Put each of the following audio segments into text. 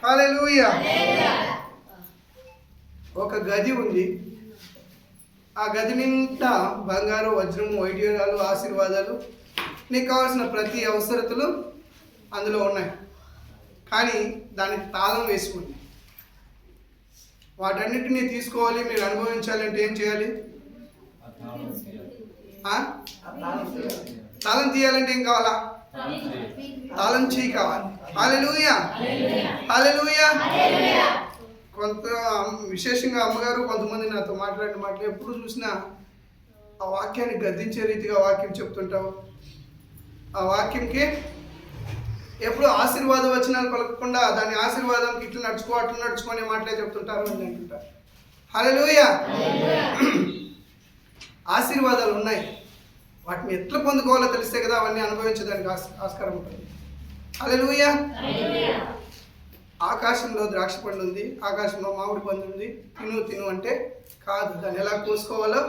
హల్లెలూయా. ఒక గది ఉంది. ఆ గది నిండా బంగారు, వజ్రము, వైడ్యూరాలు, ఆశీర్వాదాలు, నీకు కావాల్సిన ప్రతి అవసరతలు అందులో ఉన్నాయి. కానీ దానికి తాళం వేసుకుంది. వాటన్నిటినీ తీసుకోవాలి, మీరు అనుభవించాలంటే ఏం చేయాలి? తాళం తీయాలంటే ఏం కావాలా? తాళం చేయి కావాలి. హల్లెలూయా, హల్లెలూయా. కొంత విశేషంగా అమ్మగారు కొంతమంది నాతో మాట్లాడిన మాటలు ఎప్పుడు చూసినా ఆ వాక్యాన్ని గద్దించే రీతిగా వాక్యం చెప్తుంటావు. ఆ వాక్యంకి ఎప్పుడు ఆశీర్వాద వచనాలు పలకకుండా దాని ఆశీర్వాదంకి ఇట్లా నడుచుకునే మాటలే చెప్తుంటారు అని అంటుంటారు. హల్లెలూయా. ఆశీర్వాదాలు ఉన్నాయి, వాటిని ఎట్లా పొందుకోవాలో తెలిస్తే కదా అవన్నీ అనుభవించడానికి ఆస్కారం ఉంటుంది. హల్లెలూయా. ఆకాశంలో ద్రాక్ష పండు ఉంది, ఆకాశంలో మామిడి పండు ఉంది, తిను అంటే కాదు. దాన్ని ఎలా కోసుకోవాలో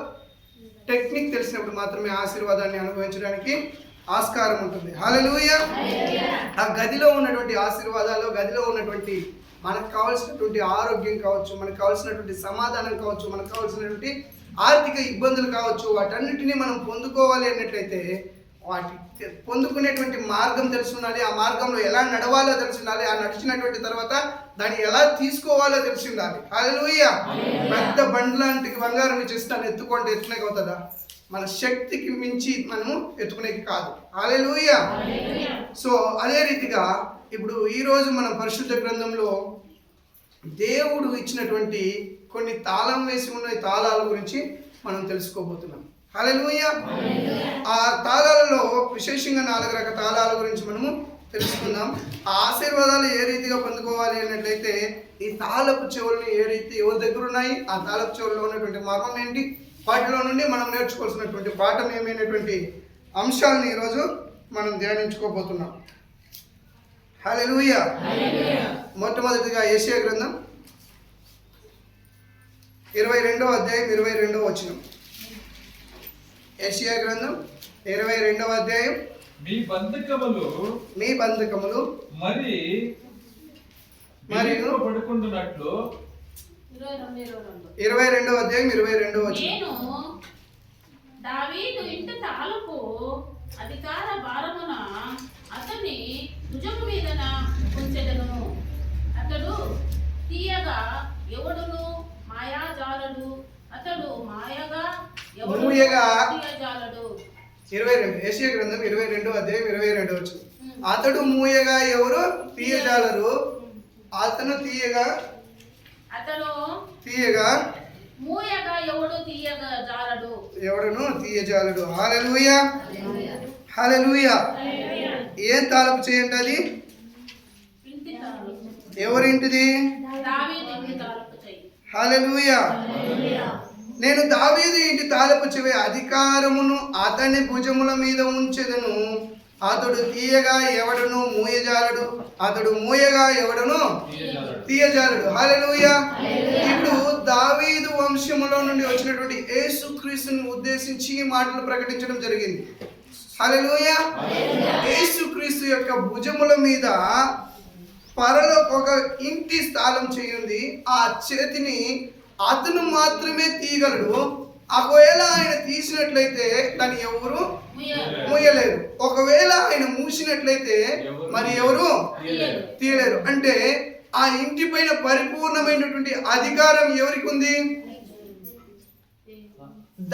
టెక్నిక్ తెలిసినప్పుడు మాత్రమే ఆశీర్వాదాన్ని అనుభవించడానికి ఆస్కారం ఉంటుంది. హల్లెలూయా. ఆ గదిలో ఉన్నటువంటి ఆశీర్వాదాలు, గదిలో ఉన్నటువంటి మనకు కావాల్సినటువంటి ఆరోగ్యం కావచ్చు, మనకు కావాల్సినటువంటి సమాధానం కావచ్చు, మనకు కావాల్సినటువంటి ఆర్థిక ఇబ్బందులు కావచ్చు, వాటన్నిటినీ మనం పొందుకోవాలి అన్నట్లయితే వాటి పొందుకునేటువంటి మార్గం తెలిసి ఉండాలి. ఆ మార్గంలో ఎలా నడవాలో తెలిసి ఉండాలి. ఆ నడిచినటువంటి తర్వాత దాన్ని ఎలా తీసుకోవాలో తెలిసి ఉండాలి. హల్లెలూయా. పెద్ద బండ్ లాంటి బంగారం ఇచ్చిస్తాను ఎత్తుకుంటే ఎత్తుకునే అవుతుందా? మన శక్తికి మించి మనము ఎత్తుకునేకి కాదు. హల్లెలూయా. సో అదే రీతిగా ఇప్పుడు ఈరోజు మన పరిశుద్ధ గ్రంథంలో దేవుడు ఇచ్చినటువంటి కొన్ని తాళం వేసి ఉన్న తాళాల గురించి మనం తెలుసుకోబోతున్నాం. హల్లెలూయా. ఆ తాళాలలో విశేషంగా 4 రకాల తాళాల గురించి మనము తెలుసుకుందాం. ఆ ఆశీర్వాదాలు ఏ రీతిగా పొందుకోవాలి అన్నట్లయితే ఈ తాళపు చెవులను ఎవరి దగ్గర ఉన్నాయి, ఆ తాళపు చెవుల్లో ఉన్నటువంటి మర్మం ఏంటి, వాటిలో నుండి మనం నేర్చుకోవాల్సినటువంటి పాఠం ఏమైనటువంటి అంశాలను ఈరోజు మనం ధ్యానించుకోబోతున్నాం. హల్లెలూయా. మొట్టమొదటిగా యెషయా గ్రంథం 22వ అధ్యాయం 22వ వచనం. యెషయా గ్రంథం 22వ అధ్యాయం. మీ బంధకములు మరి పడుకుంటున్నట్లు 22వ అధ్యాయం 22వ వచనం. నేను దావీదు ఇంటి తాళపు అధికార భారమున అతని భుజము మీదన ఉంచెదను. అతడు తీయగా ఎవడును మాయాజాలడు, అతడు మాయగా ఎవడు తీయజాలడు. 22 యెషయా గ్రంథం 22వ అధ్యాయం 22వ వచనం. అతడు మూయగా ఎవరు తీయజాలరు, అతను తీయగా మూయగా ఎవడు తీయజాలడు, ఎవడును తీయజాలడు. హల్లెలూయా, హల్లెలూయా. ఏం తాళపు చేయండి అది? ఎవరింటిది? హల్లెలూయా. నేను దావీదు ఇంటి తాళపు చెవి అధికారమును అతని భుజముల మీద ఉంచెదను. అతడు తీయగా ఎవడను మూయజాలడు, అతడు మూయగా ఎవడను తీయజాలడు. హల్లెలూయా. ఇప్పుడు దావీదు వంశములో నుండి వచ్చినటువంటి యేసుక్రీస్తుని ఉద్దేశించి మాటలు ప్రకటించడం జరిగింది. హల్లెలూయా. యేసుక్రీస్తు యొక్క భుజముల మీద పరలోక ఒక ఇంటి స్థానం చేయింది. ఆ చేతిని అతను మాత్రమే తీయగలడు. ఒకవేళ ఆయన తీసినట్లయితే దాన్ని ఎవరు మూయలేరు. ఒకవేళ ఆయన మూసినట్లయితే మరి ఎవరు తీయలేరు. అంటే ఆ ఇంటి పైన పరిపూర్ణమైనటువంటి అధికారం ఎవరికి ఉంది?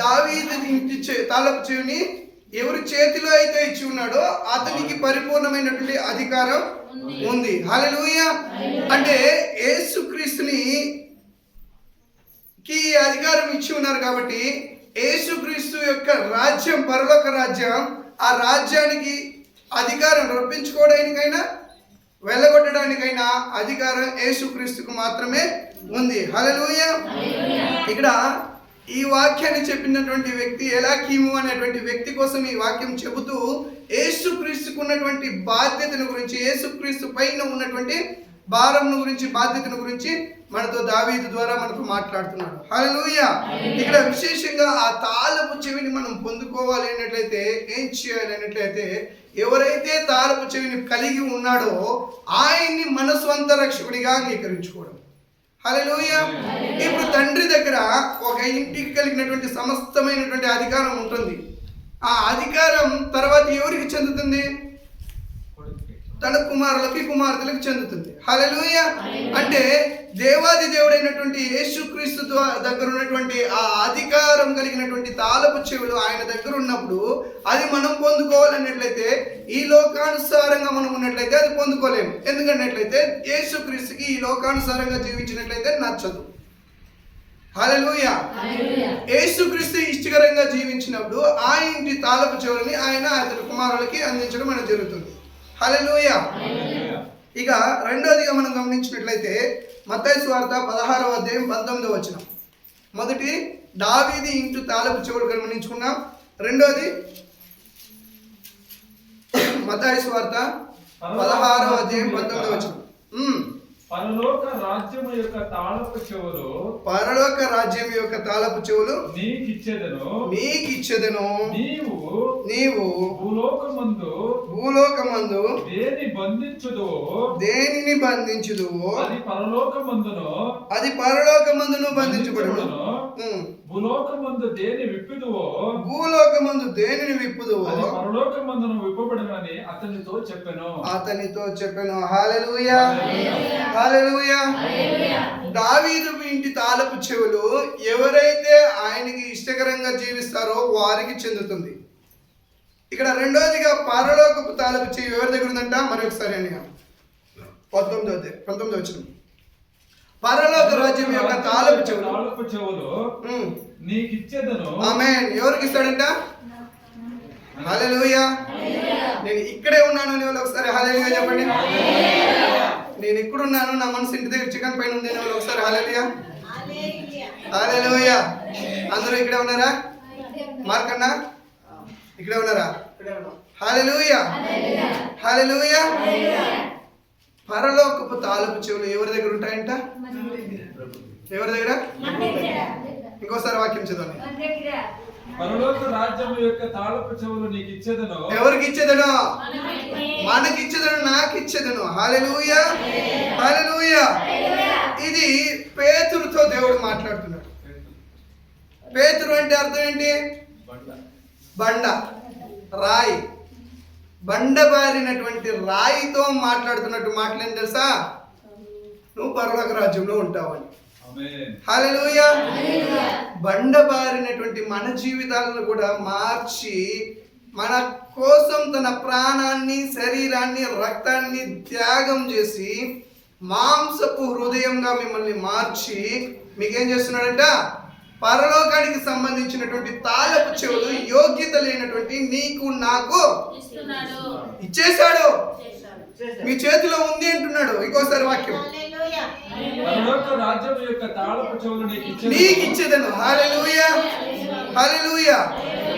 దావీదు ఇంటి తాళపు చెవిని ఎవరి చేతిలో అయితే ఇచ్చి ఉన్నాడో అతనికి పరిపూర్ణమైనటువంటి అధికారం ఉంది. హల్లెలూయా. అంటే యేసుక్రీస్తుని కి అధికారం ఇచ్చి ఉన్నారు కాబట్టి యేసుక్రీస్తు యొక్క రాజ్యం, పరలోక రాజ్యం, ఆ రాజ్యానికి అధికారం రప్పించుకోవడానికైనా వెళ్ళగొట్టడానికైనా అధికారం యేసుక్రీస్తుకు మాత్రమే ఉంది. హల్లెలూయా. ఇక్కడ ఈ వాక్యాన్ని చెప్పినటువంటి వ్యక్తి ఎలాకీము అనేటువంటి వ్యక్తి కోసం ఈ వాక్యం చెబుతూ యేసుక్రీస్తుకు ఉన్నటువంటి బాధ్యతను గురించి, యేసుక్రీస్తు పైన ఉన్నటువంటి భారంను గురించి, బాధ్యతను గురించి మనతో దావీదు ద్వారా మనతో మాట్లాడుతున్నాడు. హల్లెలూయా. ఇక్కడ విశేషంగా ఆ తాళపు చెవిని మనం పొందుకోవాలి అన్నట్లయితే ఏం చేయాలి అన్నట్లయితే, ఎవరైతే తాళపు చెవిని కలిగి ఉన్నాడో ఆయన్ని మన స్వంత రక్షకుడిగా అంగీకరించుకోవడం. హల్లెలూయా. ఇప్పుడు తండ్రి దగ్గర ఒక ఇంటికి కలిగినటువంటి సమస్తమైనటువంటి అధికారం ఉంటుంది. ఆ అధికారం తర్వాత ఎవరికి చెందుతుంది? తన కుమారులకి, కుమార్తెలకు చెందుతుంది. హల్లెలూయా. అంటే దేవాది దేవుడైనటువంటి యేసుక్రీస్తు దగ్గర ఉన్నటువంటి ఆ అధికారం కలిగినటువంటి తాళపు చెవులు ఆయన దగ్గర ఉన్నప్పుడు అది మనం పొందుకోవాలన్నట్లయితే, ఈ లోకానుసారంగా మనం ఉన్నట్లయితే అది పొందుకోలేము. ఎందుకన్నట్లయితే యేసుక్రీస్తుకి ఈ లోకానుసారంగా జీవించినట్లయితే నచ్చదు. హల్లెలూయా. యేసుక్రీస్తు ఇష్టకరంగా జీవించినప్పుడు ఆ ఇంటి తాళపు చెవులని ఆయన అతని కుమారులకి అందించడం అనేది జరుగుతుంది. హల్లెలూయా. ఇక రెండోదిగా మనం గమనించినట్లయితే మత్తయి సువార్త 16వ అధ్యాయం 19వ వచనం. మొదటి దావీదు ఇంటి తాళపు చెవులు గమనించుకున్నాం. రెండోది మత్తయి సువార్త 16వ అధ్యాయం 19వ వచనం. పరలోక రాజ్యము యొక్క తాళపు చెవులు, పరలోక రాజ్యం యొక్క తాళపు చెవులు నీకిచ్చెదను. నీవు భూలోకమందు దేనిని బంధించుదువో అది పరలోకమందును బంధించబడును. భూలోకమందు దేని విప్పుదువో పరలోకమందును విప్పబడునని అతనితో చెప్పెను. హల్లెలూయా. హల్లెలూయా. దావీదు ఇంటి తాళపు చెవులు ఎవరైతే ఆయనకి ఇష్టకరంగా జీవిస్తారో వారికి చెందుతుంది. ఇక్కడ రెండోదిగా పరలోకపు తాళపు చెవి ఎవరి దగ్గర ఉందంట? మరొకసారి అని 19వ వచనం. పరలోక రాజ్యం యొక్క తాళపు చెవులు నీకిచ్చెదను. ఆమేన్. ఎవరికి ఇస్తాడంట? హల్లెలూయా. నేను ఇక్కడే ఉన్నాను అని వాళ్ళు ఒకసారి హల్లెలూయా చెప్పండి. నేను ఇక్కడున్నాను, నా మనసు ఇంటి దగ్గర చికెన్ పైన ఉంది అని వాళ్ళు ఒకసారి హల్లెలూయా. హల్లెలూయా. అందరూ ఇక్కడే ఉన్నారా? మార్కన్నా ఇక్కడే ఉన్నారా? హల్లెలూయా. హల్లెలూయా. పరలోకపు తాళపు చెవులు ఎవరి దగ్గర ఉంటాయంట? ఎవరి దగ్గర? ఇంకోసారి వాక్యం చదవండి. పరలోక రాజ్యము యొక్క తాళపు చెవులు నీకిచ్చెదను. ఎవరికి ఇచ్చేదను? మనకిచ్చేదను, నాకిచ్చేదను. హల్లెలూయా. హల్లెలూయా. ఇది పేతురుతో దేవుడు మాట్లాడుతున్నాడు. పేతురు అంటే అర్థం ఏంటి? బండ, రాయి. బండబారినటువంటి రాయితో మాట్లాడుతున్నట్టు మాటలేం తెలుసా? నువ్వు పరలోక రాజ్యంలో ఉంటావని. హల్లెలూయా. బండబారినటువంటి మన జీవితాలను కూడా మార్చి మన కోసం తన ప్రాణాన్ని, శరీరాన్ని, రక్తాన్ని త్యాగం చేసి మాంసపు హృదయంగా మిమ్మల్ని మార్చి మీకేం చేస్తున్నాడంట? పరలోకానికి సంబంధించినటువంటి తాళపు చెవులు యోగ్యత లేనటువంటి నీకు నాకు ఇచ్చేశాడు. మీ చేతిలో ఉంది అంటున్నాడు. ఇంకోసారి వాక్యం. నీకిచ్చేదను. హల్లెలూయా. హల్లెలూయా.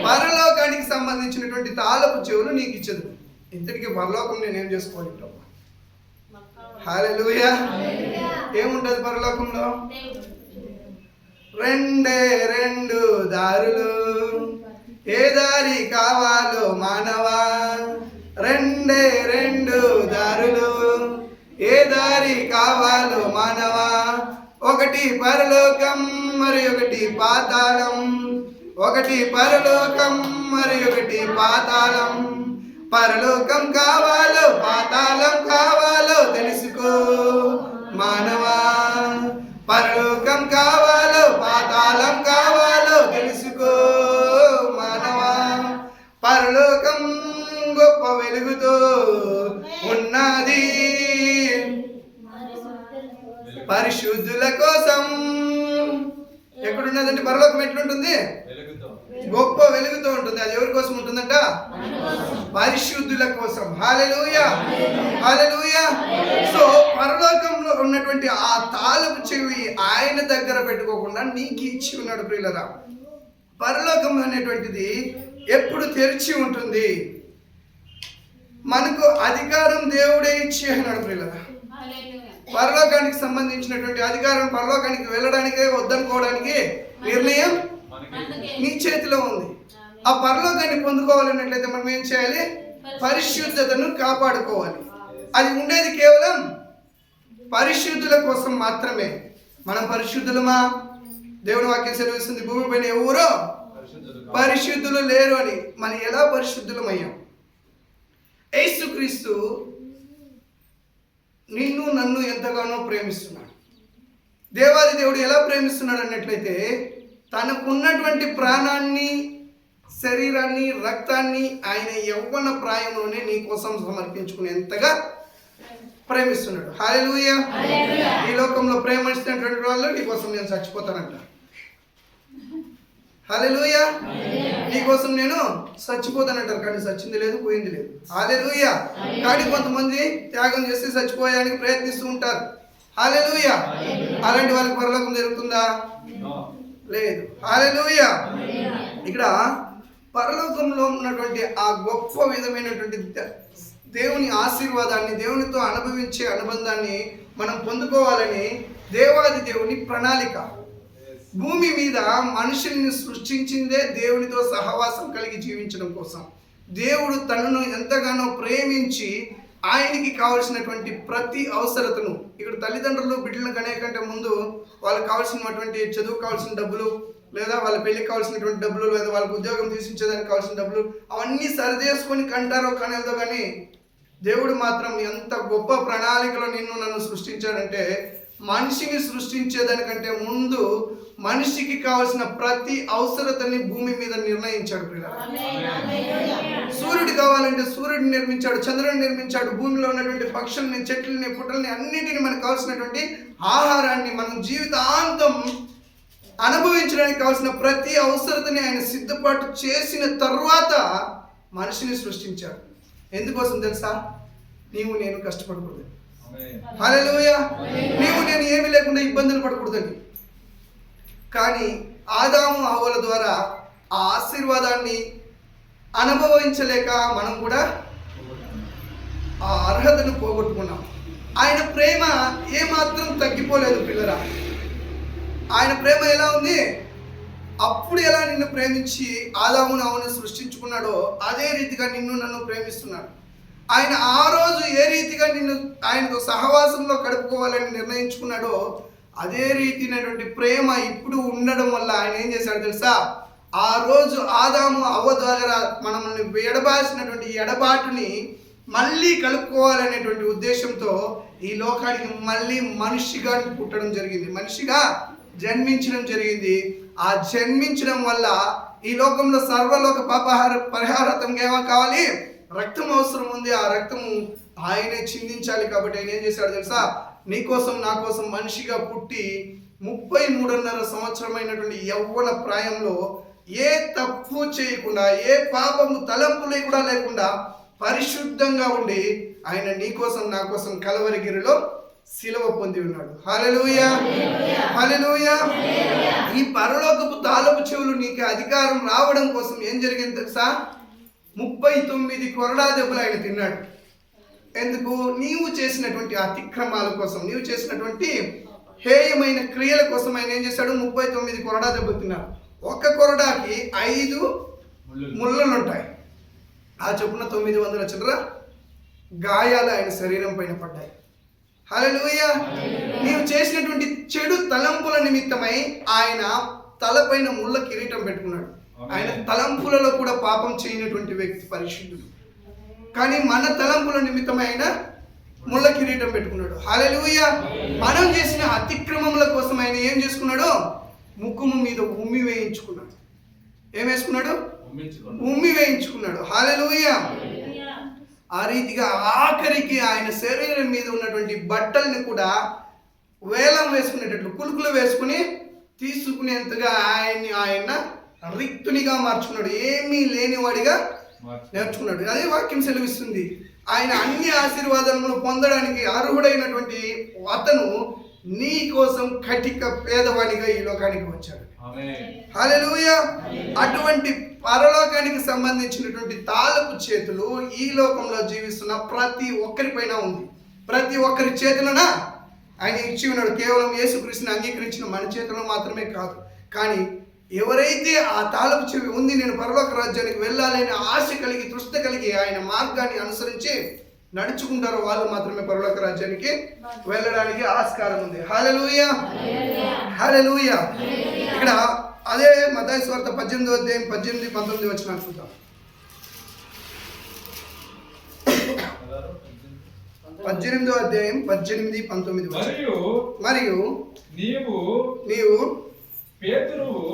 పరలోకానికి సంబంధించినటువంటి తాళపు చెవులు నీకు ఇచ్చేది. ఇంతటికి పరలోకం నేనేం చేసుకోవాలి? హల్లెలూయా. ఏముంటది పరలోకంలో? రెండు దారులు, ఏ దారి కావాలో మానవా. రెండు దారులు, ఏ దారి కావాలో మానవా. ఒకటి పరలోకం, మరి ఒకటి పాతాళం. ఒకటి పరలోకం, మరి ఒకటి పాతాళం. పరలోకం కావాలో పాతాళం కావాలో తెలుసుకో మానవా. పరలోకం కావాలో పాతాళం కావాలో తెలుసుకో మానవా. పరలోకం గొప్ప వెలుగుతో ఉన్నది పరిశుద్ధుల కోసం. ఎక్కడున్నదండి పరలోకం? ఎట్లుంటుంది? గొప్ప వెలుగుతో ఉంటుంది. అది ఎవరి కోసం ఉంటుందంట? పరిశుద్ధుల కోసం. హల్లెలూయా. హల్లెలూయా. సో పరలోకంలో ఉన్నటువంటి ఆ తాళపు చెవి ఆయన దగ్గర పెట్టుకోకుండా నీకు ఇచ్చి ఉన్నాడు ప్రియులరా. పరలోకం అనేటువంటిది ఎప్పుడు తెరిచి ఉంటుంది. మనకు అధికారం దేవుడే ఇచ్చి అన్నాడు ప్రియులరా. పరలోకానికి సంబంధించినటువంటి అధికారం పరలోకానికి వెళ్ళడానికే వద్దనుకోవడానికి నిర్ణయం నీ చేతిలో ఉంది. ఆ పరలోకాన్ని పొందుకోవాలన్నట్లయితే మనం ఏం చేయాలి? పరిశుద్ధతను కాపాడుకోవాలి. అది ఉండేది కేవలం పరిశుద్ధుల కోసం మాత్రమే. మనం పరిశుద్ధులమా? దేవుని వాక్యం సెలవిస్తుంది, భూమి పైన ఎవరో పరిశుద్ధులు లేరు అని. మనం ఎలా పరిశుద్ధులమయ్యాం? యేసుక్రీస్తు నిన్ను నన్ను ఎంతగానో ప్రేమిస్తున్నాడు. దేవాది దేవుడు ఎలా ప్రేమిస్తున్నాడు అన్నట్లయితే తనకున్నటువంటి ప్రాణాన్ని, శరీరాన్ని, రక్తాన్ని ఆయన యవ్వన ప్రాయంలోనే నీ కోసం సమర్పించుకునేంతగా ప్రేమిస్తున్నాడు. హల్లెలూయా. ఈ లోకంలో ప్రేమించినటువంటి వాళ్ళు నీ కోసం నేను చచ్చిపోతానంట. హల్లెలూయా. నీ కోసం నేను చచ్చిపోతానంటారు, కానీ చచ్చింది లేదు, పోయింది లేదు. హల్లెలూయా. కానీ కొంతమంది త్యాగం చేసి చచ్చిపోయడానికి ప్రయత్నిస్తూ ఉంటారు. హల్లెలూయా. అలాంటి వాళ్ళకి పరలోకం జరుగుతుందా? లేదు. హల్లెలూయా. ఇక్కడ పరలోకంలో ఉన్నటువంటి ఆ గొప్ప విధమైనటువంటి దేవుని ఆశీర్వాదాన్ని, దేవునితో అనుభవించే అనుబంధాన్ని మనం పొందుకోవాలని దేవాది దేవుని ప్రణాళిక. భూమి మీద మనుషుల్ని సృష్టించిందే దేవునితో సహవాసం కలిగి జీవించడం కోసం. దేవుడు తనను ఎంతగానో ప్రేమించి ఆయనకి కావలసినటువంటి ప్రతి అవసరతను, ఇక్కడ తల్లిదండ్రులు బిడ్డలను కనే కంటే ముందు వాళ్ళకి కావాల్సినటువంటి చదువు కావాల్సిన డబ్బులు, లేదా వాళ్ళ పెళ్లికి కావాల్సినటువంటి డబ్బులు, లేదా వాళ్ళకి ఉద్యోగం తీసించేదానికి కావాల్సిన డబ్బులు, అవన్నీ సరిదేసుకొని కంటారో కనేదో. కానీ దేవుడు మాత్రం ఎంత గొప్ప ప్రణాళికలో నిన్ను నన్ను సృష్టించాడంటే, మనిషిని సృష్టించేదానికంటే ముందు మనిషికి కావాల్సిన ప్రతి అవసరతని భూమి మీద నిర్ణయించాడు. సూర్యుడు కావాలంటే సూర్యుడిని నిర్మించాడు, చంద్రుడిని నిర్మించాడు, భూమిలో ఉన్నటువంటి పక్షుల్ని, చెట్లని, పుట్టల్ని, అన్నిటిని మనకు కావాల్సినటువంటి ఆహారాన్ని మనం జీవితాంతం అనుభవించడానికి కావాల్సిన ప్రతి అవసరతని ఆయన సిద్ధపాటు చేసిన తర్వాత మనిషిని సృష్టించాడు. ఎందుకోసం తెలుసా? నీవు నేను కష్టపడకూడదు. హల్లెలూయా. నీవు నేను ఏమీ లేకుండా ఇబ్బందులు పడకూడదని. కానీ ఆదాము హవ్వల ద్వారా ఆ ఆశీర్వాదాన్ని అనుభవించలేక మనం కూడా ఆ అర్హతను పోగొట్టుకున్నాం. ఆయన ప్రేమ ఏమాత్రం తగ్గిపోలేదు పిల్లరా. ఆయన ప్రేమ ఎలా ఉంది? అప్పుడు ఎలా నిన్ను ప్రేమించి ఆదామును హవ్వను సృష్టించుకున్నాడో అదే రీతిగా నిన్ను నన్ను ప్రేమిస్తున్నాడు. ఆయన ఆ రోజు ఏ రీతిగా నిన్ను ఆయనతో సహవాసంలో గడుపుకోవాలని నిర్ణయించుకున్నాడో అదే రీతినటువంటి ప్రేమ ఇప్పుడు ఉండడం వల్ల ఆయన ఏం చేశాడు తెలుసా? ఆ రోజు ఆదాము హవ్వ ద్వారా మనల్ని ఎడబాసినటువంటి ఎడబాటుని మళ్ళీ కలుపుకోవాలనేటువంటి ఉద్దేశంతో ఈ లోకానికి మళ్ళీ మనిషిగా పుట్టడం జరిగింది, మనిషిగా జన్మించడం జరిగింది. ఆ జన్మించడం వల్ల ఈ లోకంలో సర్వలోక పరిహారార్థంగా ఏమో కావాలి? రక్తం అవసరం ఉంది. ఆ రక్తము ఆయనే చిందించాలి. కాబట్టి ఆయన ఏం చేశాడు తెలుసా? నీ కోసం నా కోసం మనిషిగా పుట్టి 33.5 సంవత్సరమైనటువంటి యవ్వన ప్రాయంలో ఏ తప్పు చేయకుండా, ఏ పాపము తలంపులు కూడా లేకుండా పరిశుద్ధంగా ఉండి ఆయన నీ కోసం నా కోసం కలవరిగిరిలో సిలువ పొంది ఉన్నాడు. హల్లెలూయా. హల్లెలూయా. ఈ పరలోకపు తాళపు చెవులు నీకు అధికారం రావడం కోసం ఏం జరిగింది తెలుసా? 39 కొరడా దెబ్బలు ఆయన తిన్నాడు. ఎందుకు? నీవు చేసినటువంటి అతిక్రమాల కోసం, నీవు చేసినటువంటి హేయమైన క్రియల కోసం ఆయన ఏం చేశాడు? 39 కొరడా దెబ్బలు తిన్నాడు. ఒక్క కొరడాకి 5 ముళ్ళలు ఉంటాయి. ఆ చొప్పున 900 చిల్లర గాయాలు ఆయన శరీరం పైన పడ్డాయి. హల్లెలూయా. నీవు చేసినటువంటి చెడు తలంపుల నిమిత్తమై ఆయన తలపైన ముళ్ళ కిరీటం పెట్టుకున్నాడు. ఆయన తలంపులలో కూడా పాపం చేయనటువంటి వ్యక్తి పరిశుద్ధుడు. కానీ మన తలంపుల నిమిత్తం ఆయన ముళ్ళ కిరీటం పెట్టుకున్నాడు. హల్లెలూయా. మనం చేసిన అతిక్రమముల కోసం ఆయన ఏం చేసుకున్నాడు? ముఖము మీద ఉమ్మి వేయించుకున్నాడు. ఏం వేసుకున్నాడు? ఉమ్మి వేయించుకున్నాడు. హల్లెలూయా. ఆ రీతిగా ఆఖరికి ఆయన శరీరం మీద ఉన్నటువంటి బట్టల్ని కూడా వేలం వేసుకునేటట్లు కులుకులు వేసుకుని తీసుకునేంతగా ఆయన రిక్తునిగా మార్చుకున్నాడు. ఏమీ లేనివాడిగా నేర్చుకున్నాడు. అదే వాక్యం సెలవిస్తుంది. ఆయన అన్ని ఆశీర్వాదాలను పొందడానికి అర్హుడైనటువంటి అతను నీ కోసం కటిక పేదవాడిగా ఈ లోకానికి వచ్చాడు. హల్లెలూయా. అటువంటి పరలోకానికి సంబంధించినటువంటి తాళపు చేతులు ఈ లోకంలో జీవిస్తున్న ప్రతి ఒక్కరి పైన ఉంది. ప్రతి ఒక్కరి చేతులన ఆయన ఇచ్చి ఉన్నాడు. కేవలం యేసుక్రీస్తుని అంగీకరించిన మన చేతిలో మాత్రమే కాదు, కానీ ఎవరైతే ఆ తాళపు చెవి ఉంది, నేను పరలోక రాజ్యానికి వెళ్ళాలని ఆశ కలిగి తృష్ణ కలిగి ఆయన మార్గాన్ని అనుసరించి నడుచుకుంటారో వాళ్ళు మాత్రమే పరలోక రాజ్యానికి వెళ్ళడానికి ఆస్కారం ఉంది. హల్లెలూయా, హల్లెలూయా. ఇక్కడ అదే మత్తయి సువార్త 18వ అధ్యాయం 18-19 వచనాలు చూద్దాం. 18వ అధ్యాయం 18-19 మరియు నీవు పేతురువు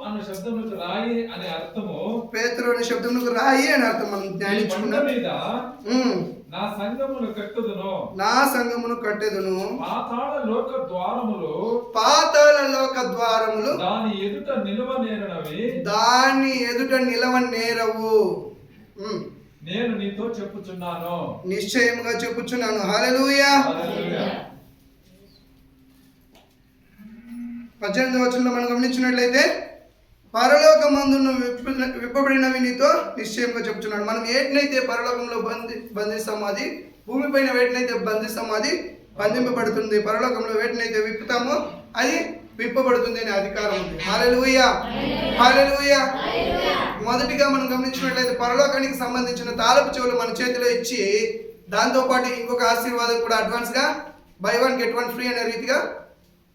అనే శబ్దమునకు రాయి అనే అర్థము, పేతురు అనే శబ్దమునకు రాయి అని అర్థం మనం ధ్యానించుకున్నాం. నా సంఘమును కట్టెదను, పాతాళ లోక ద్వారములు దాని ఎదుట నిలవనేరవు, నేను నీతో చెప్పుచున్నాను, నిశ్చయముగా చెప్పుచున్నాను. హల్లెలూయా. 18వ వచనంలో మనం గమనించినట్లయితే పరలోకమందున్న విప్పబడినవి నీతో నిశ్చయంగా చెప్తున్నాడు. మనం ఏటినైతే పరలోకంలో బంధిస్తామో అది, భూమిపైన వేటినైతే బంధిస్తామో అది బంధింపబడుతుంది, పరలోకంలో వేటినైతే విప్పుతామో అది విప్పబడుతుంది అనే అధికారం ఉంది. హల్లెలూయా, హల్లెలూయా. మొదటిగా మనం గమనించినట్లయితే పరలోకానికి సంబంధించిన తాళపు చెవులు మన చేతిలో ఇచ్చి, దాంతోపాటు ఇంకొక ఆశీర్వాదం కూడా అడ్వాన్స్గా బై 1 get 1 ఫ్రీ అనే రీతిగా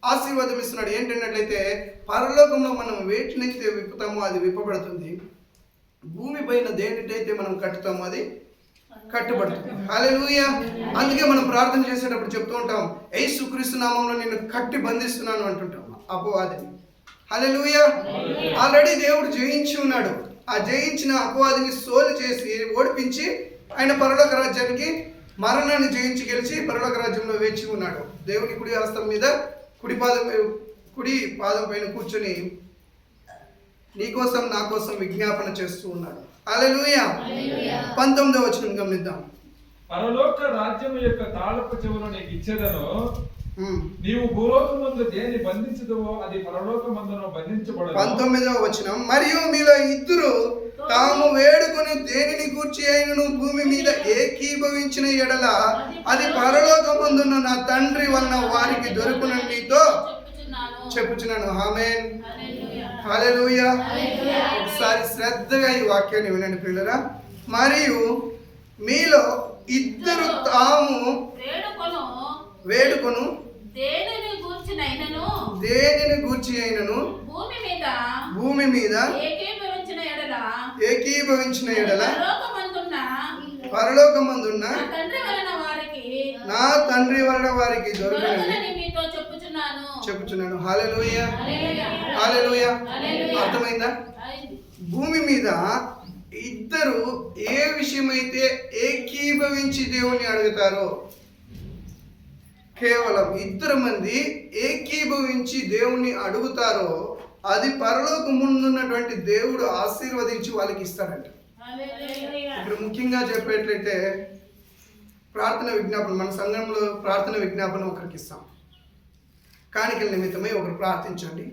ఆశీర్వాదం ఇస్తున్నాడు. ఏంటన్నట్లయితే పరలోకంలో మనం వేటినైతే విప్పుతామో అది విప్పబడుతుంది, భూమి పైన దేనిటైతే మనం కట్టుతామో అది కట్టబడుతుంది. హల్లెలూయా. అందుకే మనం ప్రార్థన చేసేటప్పుడు చెప్తూ ఉంటాం, యేసుక్రీస్తు నామంలో నిన్ను కట్టి బంధిస్తున్నాను అంటుంటాం అపవాదిని. హల్లెలూయా. ఆల్రెడీ దేవుడు జయించి ఉన్నాడు. ఆ జయించిన అపవాదిని సోలు చేసి ఓడిపించి ఆయన పరలోక రాజ్యానికి మరణాన్ని జయించి గెలిచి పరలోక రాజ్యంలో వేచి ఉన్నాడు. దేవుని కుడి హస్తం మీద కుడి పాదం పైన కూర్చొని నీకోసం నా కోసం విజ్ఞాపన చేస్తూ ఉన్నాడు. హల్లెలూయా. 19వ వచనం గమనిద్దాం. పరలోక రాజ్యం యొక్క తాళపు చెవులు నీకు ఇచ్చేదను, నీవు భూలోకమందు దేని బంధించదువో అది పరలోకమందును బంధించబడదు. 19వ వచనం. మరియు మీలో ఇద్దరు తాము వేడుకొని దేనిని గూర్చి అయినను భూమి మీద ఏకీభవించిన ఎడల అది పరలోకమందున్న నా తండ్రి వలన వారికి దొరుకునని నీతో చెప్పుచున్నాను. ఆమేన్, హల్లెలూయా. ఒకసారి శ్రద్ధగా ఈ వాక్యాన్ని వినండి ప్రియులారా. మరియు మీలో ఇద్దరు తాము వేడుకొను దేనిని గూర్చి అయినను భూమి మీద ఏకీభవించిన ఎడల పరలోకమందున్న నా తండ్రి వలన వారికి దొరకనని చెప్పుచున్నాను. హల్లెలూయా, హల్లెలూయా. అర్థమైందా? భూమి మీద ఇద్దరు ఏ విషయమైతే ఏకీభవించి దేవుని అడుగుతారో, కేవలం 2 మంది ఏకీభవించి దేవుణ్ణి అడుగుతారో అది పరలోకం ముందున్నటువంటి దేవుడు ఆశీర్వదించి వాళ్ళకి ఇస్తాడంట. ఇప్పుడు ముఖ్యంగా చెప్పేట్లయితే ప్రార్థన విజ్ఞాపన, మన సంఘంలో ప్రార్థన విజ్ఞాపన ఒకరికి ఇస్తాం. కాணிకల నిమిత్తమై ఒకరు ప్రార్థించండి,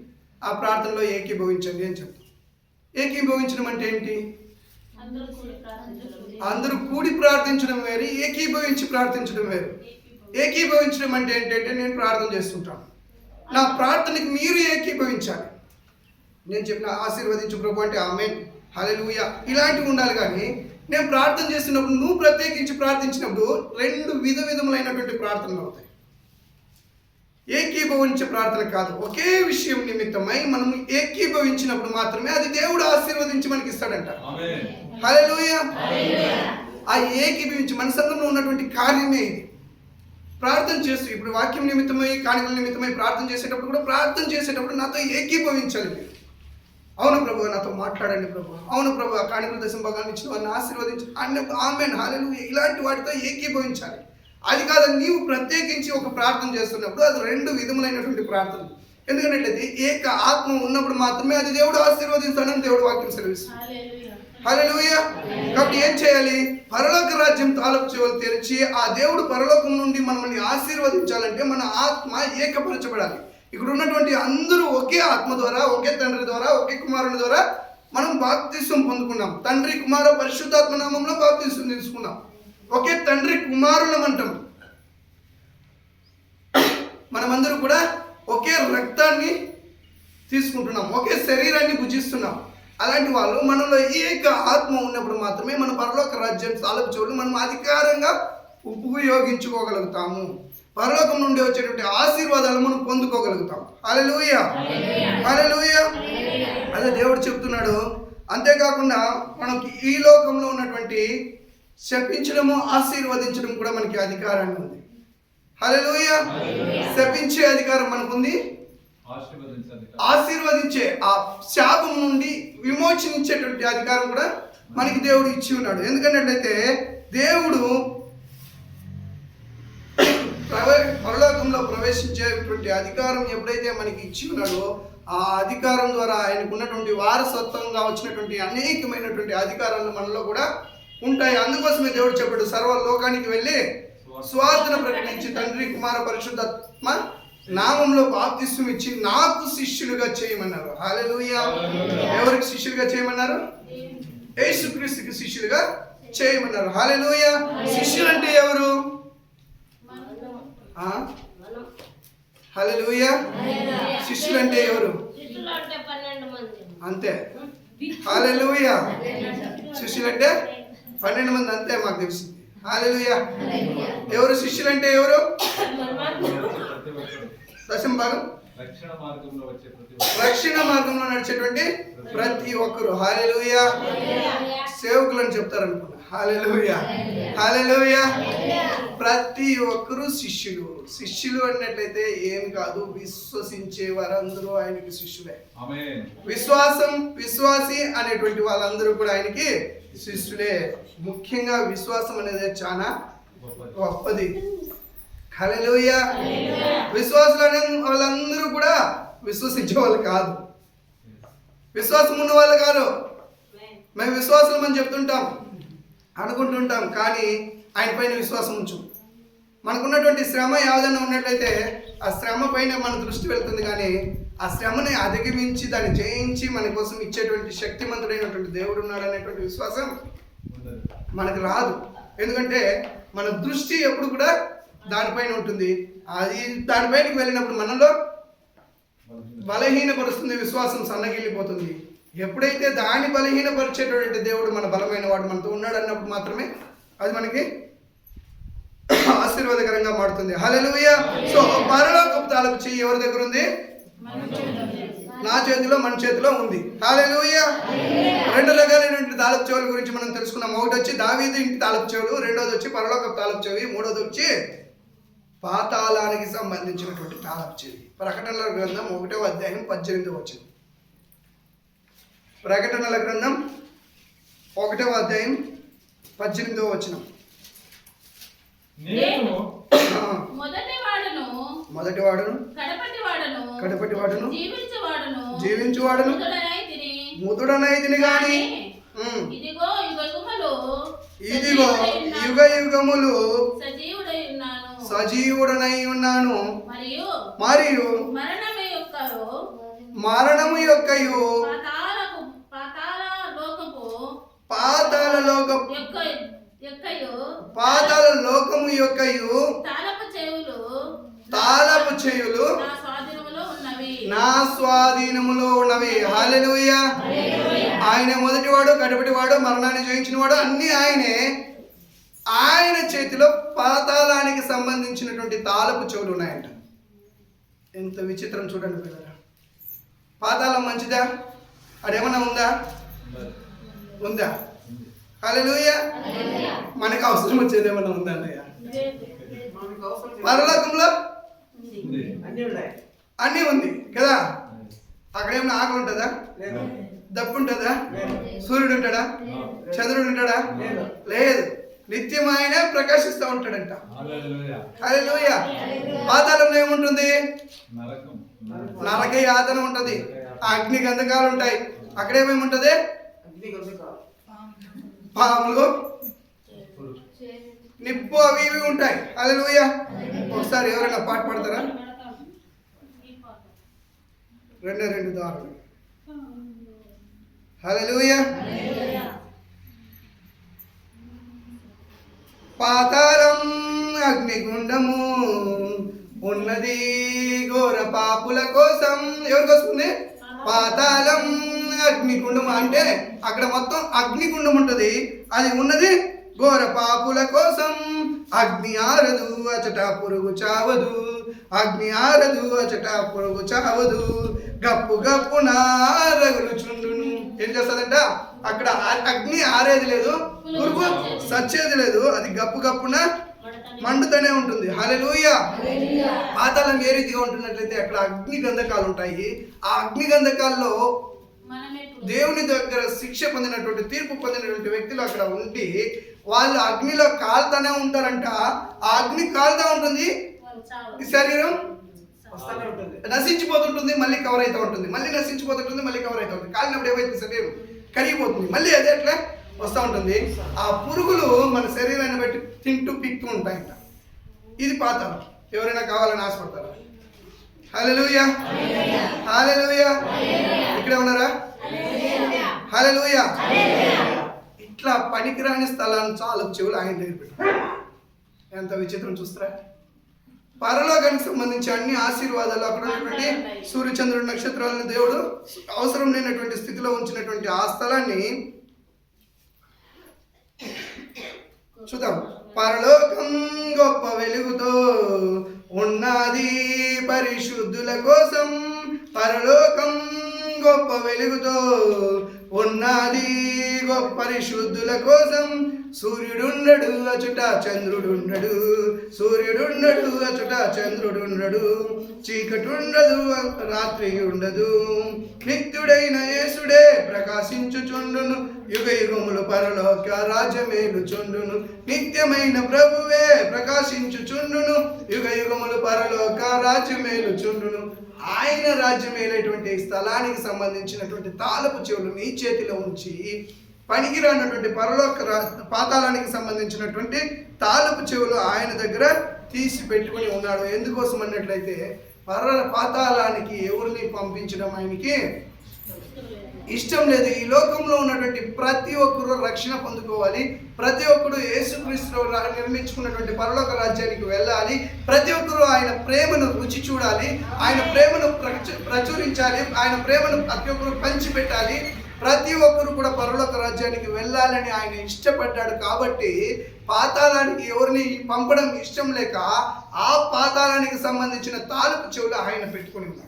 ఆ ప్రార్థనలో ఏకీభవించండి అని చెప్తాం. ఏకీభవించడం అంటే ఏంటి? అందరూ కూడి ప్రార్థించడం వేరు, ఏకీభవించి ప్రార్థించడం వేరు. ఏకీభవించడం అంటే ఏంటంటే నేను ప్రార్థన చేస్తుంటాను, నా ప్రార్థనకి మీరు ఏకీభవించాలి. నేను చెప్పిన ఆశీర్వదించు ప్రభు అంటే ఆమేన్, హల్లెలూయా ఇలాంటివి ఉండాలి. కానీ నేను ప్రార్థన చేస్తున్నప్పుడు నువ్వు ప్రత్యేకించి ప్రార్థించినప్పుడు 2 విధములైనటువంటి ప్రార్థనలు అవుతాయి. ఏకీభవించే ప్రార్థన కాదు, ఒకే విషయం నిమిత్తమై మనం ఏకీభవించినప్పుడు మాత్రమే అది దేవుడు ఆశీర్వదించి మనకి ఇస్తాడంట. హల్లెలూయా. ఆ ఏకీభవించి మన సంఘంలో ఉన్నటువంటి కార్యమే ఇది. ప్రార్థన చేస్తూ ఇప్పుడు వాక్యం నిమిత్తమై కాணிకల నిమిత్తమై ప్రార్థన చేసేటప్పుడు కూడా ప్రార్థన చేసేటప్పుడు నాతో ఏకీభవించాలి మీరు. అవును ప్రభు, నాతో మాట్లాడండి ప్రభు. అవును ప్రభు, ఆ కాணிకల దశంభాగాన్ని ఇచ్చిన వారిని ఆశీర్వదించి ఆమేన్, హల్లెలూయా ఇలాంటి వాటితో ఏకీభవించాలి. అది కాదు, నీవు ప్రత్యేకించి ఒక ప్రార్థన చేస్తున్నప్పుడు అది 2 విధములైనటువంటి ప్రార్థన. ఎందుకంటే ఏక ఆత్మ ఉన్నప్పుడు మాత్రమే అది దేవుడు ఆశీర్వదిస్తాడని దేవుడు వాక్యం సెలవిస్తుంది. హల్లెలూయా. కాబట్టి ఏం చేయాలి? పరలోక రాజ్యం తాళపు చెవులు తెరిచి ఆ దేవుడు పరలోకం నుండి మనల్ని ఆశీర్వదించాలంటే మన ఆత్మ ఏకపరచబడాలి. ఇక్కడ ఉన్నటువంటి అందరూ ఒకే ఆత్మ ద్వారా, ఒకే తండ్రి ద్వారా, ఒకే కుమారుని ద్వారా మనం బాప్తిసం పొందుకున్నాం. తండ్రి కుమార పరిశుద్ధాత్మ నామంలో బాప్తిసం తీసుకున్నాం. ఒకే తండ్రి కుమారులం అంటాం. మనమందరూ కూడా ఒకే రక్తాన్ని తీసుకుంటున్నాం, ఒకే శరీరాన్ని భుజిస్తున్నాం. అలాంటి వాళ్ళు మనలో ఏక ఆత్మ ఉన్నప్పుడు మాత్రమే మన పరలోక రాజ్యం తాలపు చెవులు మనం అధికారంగా ఉపయోగించుకోగలుగుతాము. పరలోకం నుండి వచ్చేటువంటి ఆశీర్వాదాలు మనం పొందుకోగలుగుతాం. హల్లెలూయా, హల్లెలూయా. అదే దేవుడు చెప్తున్నాడు. అంతేకాకుండా మనకి ఈ లోకంలో ఉన్నటువంటి శపించడము ఆశీర్వదించడం కూడా మనకి అధికారాన్ని ఉంది. హల్లెలూయా. శపించే అధికారం మనకుంది, ఆశీర్వదించే ఆ శాపం నుండి విమోచనించేటువంటి అధికారం కూడా మనకి దేవుడు ఇచ్చి ఉన్నాడు. ఎందుకంటే దేవుడు పరలోకంలో ప్రవేశించేటువంటి అధికారం ఎప్పుడైతే మనకి ఇచ్చి ఉన్నాడో ఆ అధికారం ద్వారా ఆయనకు ఉన్నటువంటి వారసత్వంగా వచ్చినటువంటి అనేకమైనటువంటి అధికారాలు మనలో కూడా ఉంటాయి. అందుకోసమే దేవుడు చెప్పాడు, సర్వ లోకానికి వెళ్ళి స్వార్థను ప్రకటించి తండ్రి కుమార పరిశుద్ధాత్మ నామంలో బాప్తిస్మం ఇచ్చి నాకు శిష్యులుగా చేయమన్నారు. హల్లెలూయా. ఎవరికి శిష్యులుగా చేయమన్నారు? యేసుక్రీస్తుకి శిష్యులుగా చేయమన్నారు. హల్లెలూయా. శిష్యులు అంటే ఎవరు? హల్లెలూయా. శిష్యులు అంటే ఎవరు? అంతే. హల్లెలూయా. శిష్యులు అంటే 12 మంది, అంతే మాకు తెలిసింది. హల్లెలూయా. ఎవరు శిష్యులు అంటే ఎవరు? దశమ భాగం రక్షణ మార్గంలో నడిచేటువంటి ప్రతి ఒక్కరు. హల్లెలూయా. సేవకులు అని చెప్తారు అనుకున్నా. హల్లెలూయా, హల్లెలూయా. ప్రతి ఒక్కరు శిష్యులు. శిష్యులు అన్నట్లయితే ఏం కాదు, విశ్వసించే వారందరూ ఆయనకి శిష్యులే. విశ్వాసి అనేటువంటి వాళ్ళందరూ కూడా ఆయనకి శిష్యులే. ముఖ్యంగా విశ్వాసం అనేది చాలా గొప్పది. హల్లెలూయా. విశ్వాసులు అనే వాళ్ళందరూ కూడా విశ్వసించే వాళ్ళు కాదు, విశ్వాసం ఉన్న వాళ్ళు కాదు. మేము విశ్వాసం అని చెప్తుంటాం, అనుకుంటుంటాం, కానీ ఆయన పైన విశ్వాసం ఉంచు. మనకున్నటువంటి శ్రమ ఏదైనా ఉన్నట్లయితే ఆ శ్రమ పైన మన దృష్టి వెళ్తుంది, కానీ ఆ శ్రమని అధిగమించి దాన్ని జయించి మన కోసం ఇచ్చేటువంటి శక్తిమంతుడైనటువంటి దేవుడు ఉన్నాడు అనేటువంటి విశ్వాసం మనకు రాదు. ఎందుకంటే మన దృష్టి ఎప్పుడు కూడా దానిపైన ఉంటుంది. అది దానిపైనకి వెళ్ళినప్పుడు మనలో బలహీనపరుస్తుంది, విశ్వాసం సన్నగిల్లిపోతుంది. ఎప్పుడైతే దాన్ని బలహీనపరిచేటువంటి దేవుడు మన బలమైన వాడు మనతో ఉన్నాడు అన్నప్పుడు మాత్రమే అది మనకి ఆశీర్వాదకరంగా మారుతుంది. హల్లెలూయా. సో పరలోకపు తాలపు చెయ్యి ఎవరి దగ్గర ఉంది? నా చేతిలో, మన చేతిలో ఉంది. హల్లెలూయా. 2 రకాలైనటువంటి తాలపు చెవుల గురించి మనం తెలుసుకున్నాం. ఒకటి వచ్చి దావీదు ఇంటి తాలపు చెవులు, రెండోది వచ్చి పరలోకపు తాలపు చెవి, మూడోది వచ్చి పాతాళానికి సంబంధించినటువంటి తాలపు చెవి. ప్రకటనల గ్రంథం 1వ అధ్యాయం 18వ వచనం. ప్రకటనల గ్రంథం 1వ అధ్యాయం 18వ వచనం. మొదటివాడును కడపటివాడును జీవించువాడును ముదుడనైతిని గాని ఇదిగో యుగ యుగములు సజీవుడనై ఉన్నాను, మరియు మరణము యొక్కయు పాతాళ లోకము యొక్కయు తాళపు చేయులు నా స్వాధీనములో ఉన్నవి. హల్లెలూయా. ఆయన మొదటివాడు, కడపటివాడు, మరణాన్ని జయించినవాడు, అన్ని ఆయనే. ఆయన చేతిలో పాతాళానికి సంబంధించినటువంటి తాళపు చెవులు ఉన్నాయంట. ఎంత విచిత్రం చూడండి పిల్లలు. పాతాళం మంచిదా? అదేమన్నా ఉందా? ఉందా? హల్లెలూయా. మనకు అవసరం వచ్చేది ఏమన్నా ఉందా అన్నయ్య? పరలోకంలో అన్నీ ఉంది కదా. అక్కడ ఏమన్నా ఆకలి ఉంటుందా? దప్పు ఉంటుందా? సూర్యుడు ఉంటాడా? చంద్రుడు ఉంటాడా? లేదు. నిత్యం ఆయన ప్రకాశిస్తూ ఉంటాడంట. హల్లెలూయా. పాతాళంలో ఏముంటుంది? నరక యాతన ఉంటుంది, అగ్ని గంధకాలు ఉంటాయి. అక్కడేమేమి ఉంటుంది? పాములు, నిప్పు, అవి ఇవి ఉంటాయి. హల్లెలూయా. ఒకసారి ఎవరైనా పాట పాడతారా? 2 దారులు. హల్లెలూయా. పాతాళం అగ్నిగుండము ఉన్నది పాపుల కోసం ఎవరికి వస్తుంది? పాతాళం అగ్నిగుండం. అంటే అక్కడ మొత్తం అగ్నిగుండం ఉంటుంది, అది ఉన్నది ఘోర పాపుల కోసం. అగ్ని ఆరదు అచట పురుగు చావదు, అగ్ని ఆరదు అచట పురుగు చావదు, గప్పు గప్పున రగులుచుండును. ఏం చేస్తుందంట? అక్కడ అగ్ని ఆరేది లేదు, పురుగు సచ్చేది లేదు, అది గప్పు గప్పున మండుతూనే ఉంటుంది. హల్లెలూయా. పాతాళం ఏ రీతిగా ఉంటున్నట్లయితే అక్కడ అగ్ని గంధకాలు ఉంటాయి. ఆ అగ్ని గంధకాల్లో దేవుని దగ్గర శిక్ష పొందినటువంటి, తీర్పు పొందినటువంటి వ్యక్తులు అక్కడ ఉండి వాళ్ళు అగ్నిలో కాలుతూనే ఉంటారంట. ఆ అగ్ని కాలుతూ ఉంటుంది, ఈ శరీరం నశించిపోతుంటుంది, మళ్ళీ కవర్ అవుతూ ఉంటుంది, మళ్ళీ నశించిపోతుంటుంది, మళ్ళీ కవర్ అవుతూ ఉంటుంది. కాలినప్పుడు ఏవైతే శరీరం కరిగిపోతుంది, మళ్ళీ అదే అట్లా వస్తూ ఉంటుంది. ఆ పురుగులు మన శరీరాన్ని బట్టి తింటూ పిక్తూ ఉంటాయంట. ఇది పాతాళం. ఎవరైనా కావాలని ఆశపడతారా? హల్లెలూయా, హల్లెలూయా. ఇక్కడే ఉన్నారా? హల్లెలూయా. ఇట్లా పనికిరాని స్థలాన్ని చాలా చెవులు ఆయన దగ్గర పెట్టారు. ఎంత విచిత్రం చూస్తారా? పరలోకానికి సంబంధించి అన్ని ఆశీర్వాదాలు, అక్కడ ఉన్నటువంటి సూర్యచంద్రుడు నక్షత్రాలను దేవుడు అవసరం లేనటువంటి స్థితిలో ఉంచినటువంటి ఆ స్థలాన్ని చూద్దాం. పరలోకం గొప్ప వెలుగుతో ఉన్నది పరిశుద్ధుల కోసం, పరలోకం గొప్ప వెలుగుతో ఉన్నది గొప్ప పరిశుద్ధుల కోసం. సూర్యుడుండడు అచుట చంద్రుడుండడు, సూర్యుడుండడు అచుట చంద్రుడుండడు, చీకటుండదు రాత్రి ఉండదు, నిత్యుడైన యేసుడే ప్రకాశించుచుండును, యుగ యుగములు పరలోక రాజ్యమేలుచుండును. నిత్యమైన ప్రభువే ప్రకాశించుచుండును, యుగ యుగములు పరలోక రాజ్యమేలుచుండును. ఆయన రాజ్యమేలేటువంటి స్థలానికి సంబంధించినటువంటి తాళపు చెవులు మీ చేతిలో ఉంచి, పనికిరానటువంటి పరలోక పాతాళానికి సంబంధించినటువంటి తాళపు చెవులు ఆయన దగ్గర తీసి పెట్టుకుని ఉన్నాడు. ఎందుకోసం అన్నట్లయితే పాతాళానికి ఎవరిని పంపించడం ఆయనకి ఇష్టం లేదు. ఈ లోకంలో ఉన్నటువంటి ప్రతి ఒక్కరు రక్షణ పొందుకోవాలి, ప్రతి ఒక్కరు యేసుక్రీస్తు నిర్మించుకున్నటువంటి పరలోక రాజ్యానికి వెళ్ళాలి, ప్రతి ఒక్కరు ఆయన ప్రేమను రుచి చూడాలి, ఆయన ప్రేమను ప్రచురించాలి, ఆయన ప్రేమను ప్రతి ఒక్కరు పంచిపెట్టాలి, ప్రతి ఒక్కరు కూడా పరలోక రాజ్యానికి వెళ్ళాలని ఆయన ఇష్టపడ్డాడు. కాబట్టి పాతాళానికి ఎవరిని పంపడం ఇష్టం లేక ఆ పాతాళానికి సంబంధించిన తాలూకు చెవులు ఆయన పెట్టుకుని ఉన్నాడు.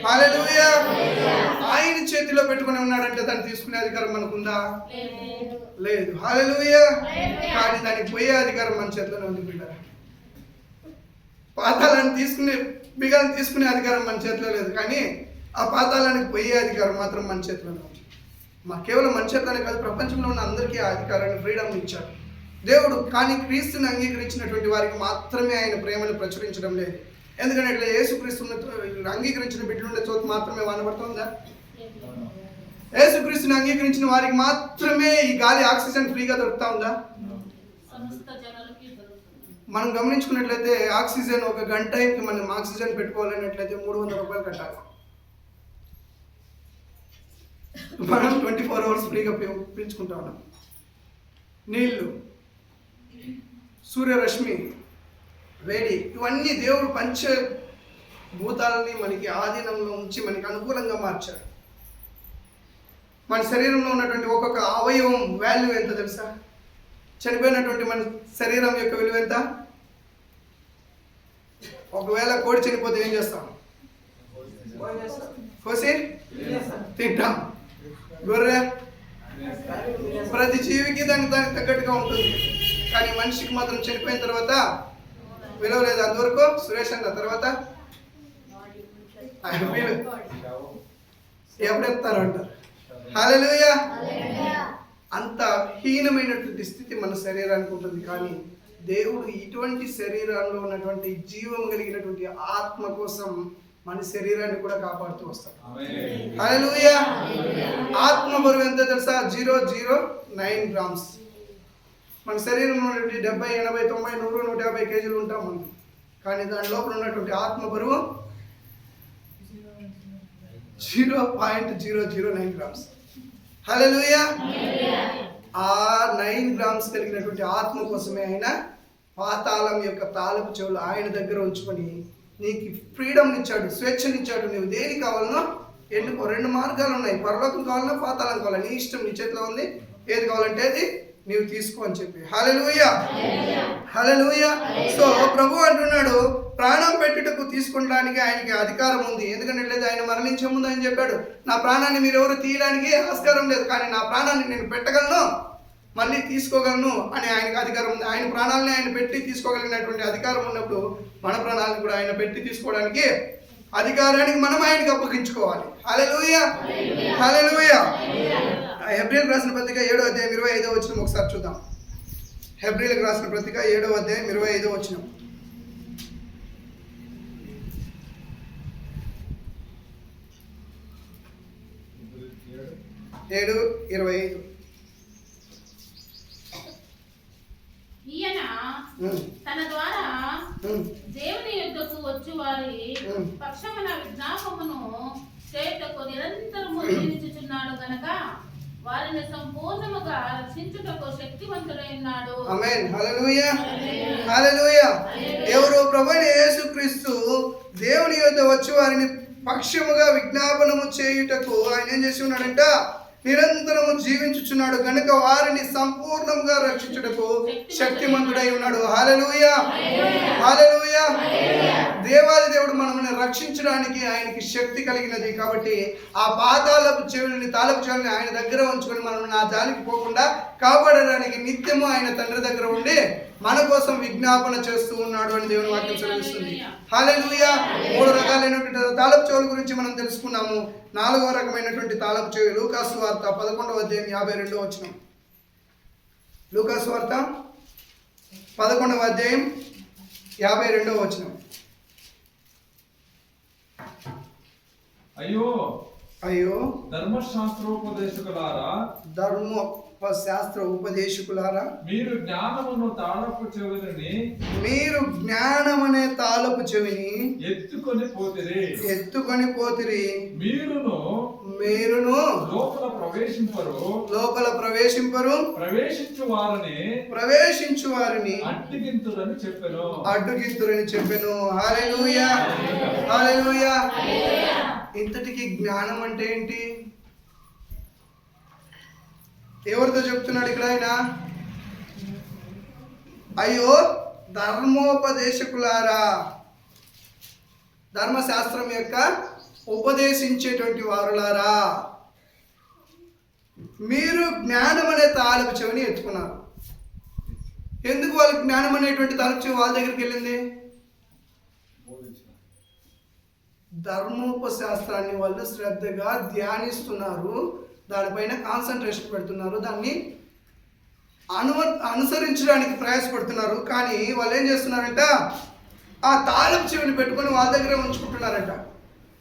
హల్లెలూయా. ఆయన చేతిలో పెట్టుకుని ఉన్నాడంటే దాన్ని తీసుకునే అధికారం మనకుందా? లేదు. హల్లెలూయా. కానీ దానికి పోయే అధికారం మన చేతిలోనే ఉంది. బిడ్డ, పాతాళాన్ని తీసుకునే బిగాన్ని తీసుకునే అధికారం మన చేతిలో లేదు, కానీ ఆ పాతాళానికి పోయే అధికారం మాత్రం మన చేతిలోనే ఉంది. కేవలం మన చేతిలోనే కాదు, ప్రపంచంలో ఉన్న అందరికీ ఆ అధికారాన్ని, ఫ్రీడమ్ ఇచ్చాడు దేవుడు. కానీ క్రీస్తుని అంగీకరించినటువంటి వారికి మాత్రమే ఆయన ప్రేమను ప్రచురించడం లేదు. ఎందుకంటే ఇట్లా యేసుక్రీస్తుని అంగీకరించిన బిడ్డలుండే చోటు మాత్రమే వానబడుతుందా? యేసుక్రీస్తుని అంగీకరించిన వారికి మాత్రమే ఈ గాలి, ఆక్సిజన్ ఫ్రీగా దొరుకుతా ఉందా? మనం గమనించుకున్నట్లయితే ఆక్సిజన్ ఒక గంట టైంకి మనం ఆక్సిజన్ పెట్టుకోవాలన్నట్లయితే 300 రూపాయలు కట్టాలి. మనం 24 అవర్స్ ఫ్రీగా పీల్చుకుంటా ఉన్నాం. నీళ్లు, సూర్యరశ్మి, వేడి, ఇవన్నీ దేవుడు పంచభూతాలని మనకి ఆధీనంలో ఉంచి మనకి అనుకూలంగా మార్చాడు. మన శరీరంలో ఉన్నటువంటి ఒక్కొక్క అవయవం వాల్యూ ఎంత తెలుసా? చనిపోయినటువంటి మన శరీరం యొక్క విలువ ఎంత? ఒకవేళ కోడి చనిపోతే ఏం చేస్తాం? కోసి తింటాం. గొర్రె, ప్రతి జీవికి దానికి తగ్గట్టుగా ఉంటుంది. కానీ మనిషికి మాత్రం చనిపోయిన తర్వాత విలువ లేదు. అంతవరకు సురేష్ అంత తర్వాత ఎప్పుడెత్తారు అంటారు. హల్లెలూయా. అంత హీనమైనటువంటి స్థితి మన శరీరానికి ఉంటుంది. కానీ దేవుడు ఇటువంటి శరీరంలో ఉన్నటువంటి జీవం కలిగినటువంటి ఆత్మ కోసం మన శరీరాన్ని కూడా కాపాడుతూ వస్తాడు. హల్లెలూయా. ఆత్మ బరువు ఎంత తెలుసా? 009 గ్రామ్స్. మన శరీరంలో ఉన్నటువంటి 70, 80, 90, 100, 150 కేజీలు ఉంటాం మనం. కానీ దాని లోపల ఉన్నటువంటి ఆత్మ బరువు 0.009 గ్రామ్స్. హల్లెలూయా. ఆ 9 గ్రామ్స్ కలిగినటువంటి ఆత్మ కోసమే ఆయన పాతాళం యొక్క తాళపు చెవులు ఆయన దగ్గర ఉంచుకొని నీకు ఫ్రీడమ్ ఇచ్చాడు, స్వేచ్ఛనిచ్చాడు. నువ్వు దేని కావాలనో ఎన్నుకో. 2 మార్గాలు ఉన్నాయి, పరలోకం కావాలన్నా పాతాళం కావాలా, నీ ఇష్టం, నీ చేతిలో ఉంది. ఏది కావాలంటే అది నీవు తీసుకో అని చెప్పి. హల్లెలూయా, హల్లెలూయా. సో ప్రభు అంటున్నాడు, ప్రాణం పెట్టుటకు తీసుకునడానికి ఆయనకి అధికారం ఉంది. ఎందుకంటే ఆయన మరణించే ముందు ఆయన చెప్పాడు, నా ప్రాణాన్ని మీరు ఎవరు తీయడానికి ఆస్కారం లేదు, కానీ నా ప్రాణాన్ని నేను పెట్టగలను, మళ్ళీ తీసుకోగలను అని ఆయనకి అధికారం ఉంది. ఆయన ప్రాణాలని ఆయన పెట్టి తీసుకోగలిగినటువంటి అధికారం ఉన్నప్పుడు మన ప్రాణాలను కూడా ఆయన పెట్టి తీసుకోవడానికి అధికారానికి మనం ఆయనకి అప్పగించుకోవాలి. హల్లెలూయా, హల్లెలూయా. హెబ్రీయులకు రాసిన పత్రిక 7వ అధ్యాయం 25వ వచనం ఒకసారి చూద్దాం. హెబ్రీయులకు రాసిన పత్రిక 7వ అధ్యాయం 25వ వచనం. 7:25. ఈయన తన ద్వారా దేవుని యుద్ధకు వచ్చి వారి పక్షమున విజ్ఞాపమును చేయుటకు నిరంతరము జీవించుచున్నాడు గనక వారిని సంపూర్ణముగా రక్షించుటకు శక్తివంతుడై ఉన్నాడు. ఆమేన్, హల్లెలూయా, హల్లెలూయా. ఎవరు? ప్రభువైన యేసుక్రీస్తు దేవుని యొద్ద వచ్చి వారిని పక్షముగా విజ్ఞాపనము చేయుటకు ఆయన ఏం చేసి ఉన్నాడంట? నిరంతరము జీవించుచున్నాడు గనుక వారిని సంపూర్ణంగా రక్షించుటకు శక్తిమంతుడై ఉన్నాడు. హల్లెలూయా, హల్లెలూయా. దేవాది దేవుడు మనల్ని రక్షించడానికి ఆయనకి శక్తి కలిగినది. కాబట్టి ఆ పాతాళపు చెవులని, తాళపు చెవులని ఆయన దగ్గర ఉంచుకొని మనం నా జాలికి పోకుండా కాపాడడానికి నిత్యము ఆయన తండ్రి దగ్గర ఉండి మన కోసం విజ్ఞాపన చేస్తూ ఉన్నాడు అని దేవుని వాక్యం సెలవిస్తుంది. హల్లెలూయా. 3 రకాలైనటువంటి తాళపు చెవుల గురించి మనం తెలుసుకున్నాము. 4వ రకమైనటువంటి తాళపు చెవి లూకాసు వార్త 11వ అధ్యాయం 52వ వచనం. లూకాసు వార్త 11వ అధ్యాయం 52వ వచనం. అయ్యో అయ్యో ధర్మశాస్త్రోపదేశకులారా, ధర్మశాస్త్ర ఉపదేశకులారా, మీరు జ్ఞానమును తాళపు చెవులని, మీరు జ్ఞానమనే తాళపు చెవిని ఎత్తుకొని పోతిరి. మీరును లోపల ప్రవేశింపరు, ప్రవేశించు వారిని అడ్డుగింతురని చెప్పెను. హల్లెలూయా, హల్లెలూయా. ఇంతటికి జ్ఞానం అంటే ఏంటి? ఎవరితో చెప్తున్నాడు ఇక్కడ ఆయన? అయ్యో ధర్మోపదేశకులారా, ధర్మశాస్త్రం యొక్క ఉపదేశించేటువంటి వారులారా, మీరు జ్ఞానం అనే తాళపు చెవిని ఎత్తుకున్నారు. ఎందుకు వాళ్ళకి జ్ఞానం అనేటువంటి తాళపు చెవి వాళ్ళ దగ్గరికి వెళ్ళింది? ధర్మోపశాస్త్రాన్ని వాళ్ళు శ్రద్ధగా ధ్యానిస్తున్నారు, దానిపైన కాన్సన్ట్రేషన్ పెడుతున్నారు, దాన్ని అనుసరించడానికి ప్రయాసపడుతున్నారు. కానీ వాళ్ళు ఏం చేస్తున్నారంట? ఆ తాళపు చెవిని పెట్టుకొని వాళ్ళ దగ్గర ఉంచుకుంటున్నారంట.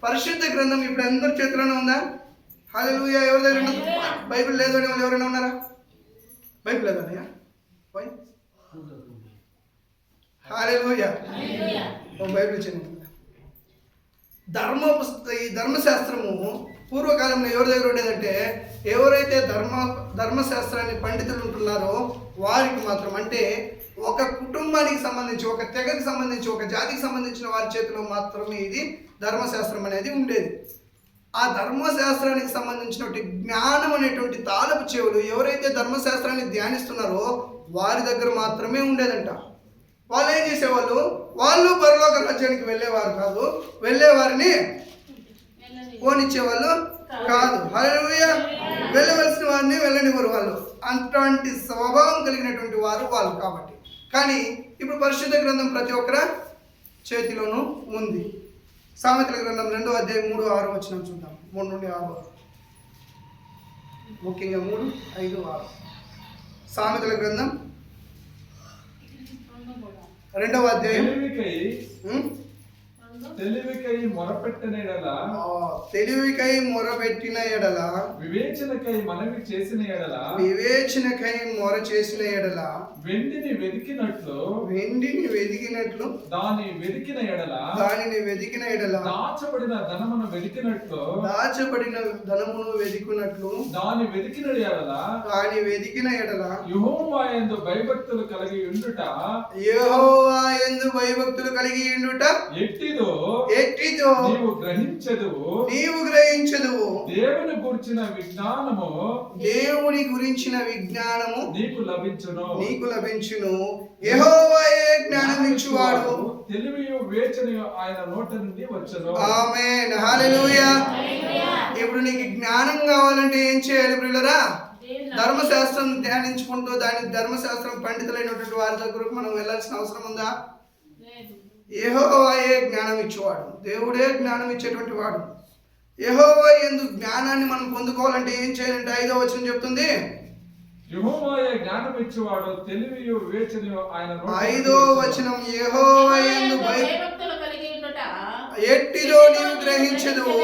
పరిశుద్ధ గ్రంథం ఇప్పుడు అందరి చేతిలోనే ఉందా? హల్లెలూయా. ఎవరి దగ్గర ఉన్నది? బైబిల్ లేదు అని వాళ్ళు ఎవరైనా ఉన్నారా? బైబిల్ లేదన్నయ్యా? హల్లెలూయా. బైబిల్ చిన్న ఈ ధర్మశాస్త్రము పూర్వకాలంలో ఎవరి దగ్గర ఉండేదంటే, ఎవరైతే ధర్మశాస్త్రాన్ని పండితులు ఉంటున్నారో వారికి మాత్రం, అంటే ఒక కుటుంబానికి సంబంధించి, ఒక తెగకి సంబంధించి, ఒక జాతికి సంబంధించిన వారి చేతిలో మాత్రమే ఇది ధర్మశాస్త్రం అనేది ఉండేది. ఆ ధర్మశాస్త్రానికి సంబంధించినటువంటి జ్ఞానం అనేటువంటి తాళపు చెవులు ఎవరైతే ధర్మశాస్త్రాన్ని ధ్యానిస్తున్నారో వారి దగ్గర మాత్రమే ఉండేదంట. వాళ్ళు ఏం చేసేవాళ్ళు? వాళ్ళు పరలోక రాజ్యానికి వెళ్ళేవారు కాదు, వెళ్ళేవారిని పోనిచ్చేవాళ్ళు కాదు. హల్లెలూయా. వెళ్ళవలసిన వారిని వెళ్ళనివ్వరు వాళ్ళు. అటువంటి స్వభావం కలిగినటువంటి వారు వాళ్ళు. కాబట్టి కానీ ఇప్పుడు పరిశుద్ధ గ్రంథం ప్రతి ఒక్కరి చేతిలోనూ ఉంది. సామెతల గ్రంథం 2వ అధ్యాయం 3-6 వచనం చూద్దాం. 3 నుండి 6, ముఖ్యంగా 3, 5, 6. సామెతల గ్రంథం 2వ అధ్యాయం. తెలివికై మొరపెట్టిన ఎడల, తెలివికై మొరపెట్టిన ఎడల, వివేచనకై మనవి చేసిన ఎడల, వివేచనకై మొర చేసిన ఎడల, వెండిని వెదికినట్లు దానిని వెదికిన ఎడల, దాచబడిన ధనమును వెదికినట్లు దాని వెదికిన ఎడల, యెహోవా యందు భయభక్తులు కలిగి ఉండుట ఎట్టిదో ఎట్టిదో నీవు గ్రహించెదవు దేవుని గురించిన విజ్ఞానము నీకు లభించును యెహోవాయే జ్ఞానమిచ్చువాడు తెలివియు వేచనయు ఆయన నోట నుండి వచ్చెను. ఆమేన్ హల్లెలూయా. ఇప్పుడు నీకు జ్ఞానం కావాలంటే ఏం చేయాలి ప్రియులరా? ధర్మశాస్త్రం ధ్యానించుకుంటూ దాని ధర్మశాస్త్రం పండితులైనటువంటి వారి దగ్గరకు మనం వెళ్ళాల్సిన అవసరం ఉందా? యెహోవాయే జ్ఞానం ఇచ్చేవాడు, దేవుడే జ్ఞానం ఇచ్చేటువంటి వాడు. యెహోవా యందు జ్ఞానాన్ని మనం పొందుకోవాలంటే ఏం చేయాలంటే 5వ వచనం చెప్తుంది, యెహోవాయే జ్ఞానం ఇచ్చేవాడు తెలివియు వేచనయు ఆయన నోట. 5వ వచనం యెహోవా యందు భయభక్తులు కలిగి ఉండుట ఎట్టిదో నీవు గ్రహించెదవు.